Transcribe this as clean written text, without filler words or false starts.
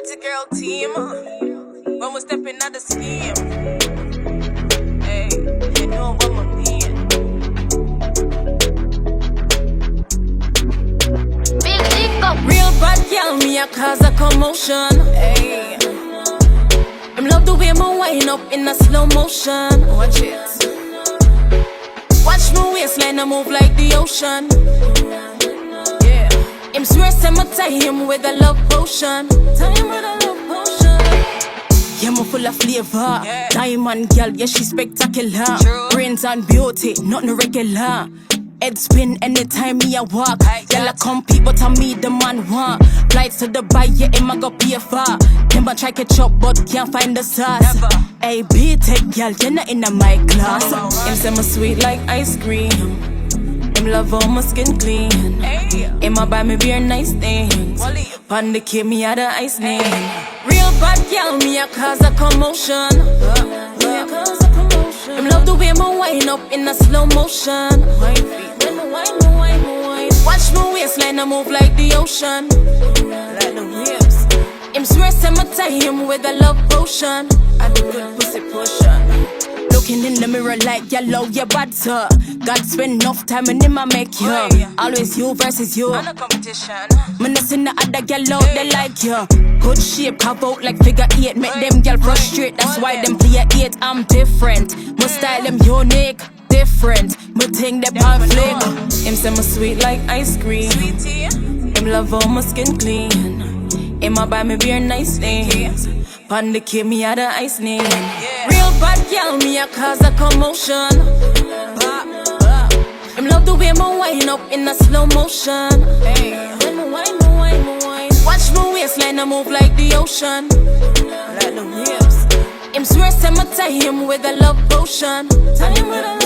Party girl team, when we stepping out the scheme. Hey, you know what I mean. Real bad girl, me a cause a commotion. Hey, I'm love the way my wind up in a slow motion. Watch it. Watch my waistline, I move like the ocean. Yeah, him swear say me tie him with a love potion. Tie him with a love potion. Yeah, me full of flavor. Yeah. Diamond girl, yeah she spectacular. True. Brains and beauty, nothing regular. Head spin anytime me a walk. Y'all compete, but I me the man want. Flights to Dubai, yeah, him a go pay for. Him a try catch up, but can't find the sauce. Hey, B-Tech, y'all, you're not in my class. Him say me sweet like ice cream. Him love all my skin clean. Him a buy me beer nice things. Pon the kid, me a the ice name. Real bad girl, me a cause a commotion. Him love the way my wind up in a slow motion. Watch my waistline, I move like the ocean. Like the waves. Him swear say me tie him with a love potion. I do good pussy potion. Looking in the mirror like yellow, you bad sir. God spend enough time in him I make you. Always you versus you. I'm a competition. Me not see the other yellow, they like you. Good shape, carve out like figure 8. Make them girl frustrate, that's why them play 8. I'm different, my style them unique. Different, me think they pan flip. Him say me sweet like ice cream. Him love all my skin clean. Him a buy me beer nice things. Pon the kid, me a the ice name. Real bad girl, me a cause a commotion. Him love the way my wind up in a slow motion. When my wine. Watch my waistline, I move like the ocean. Like the waves. Him swear say me tie him with a love potion. Tie him with a love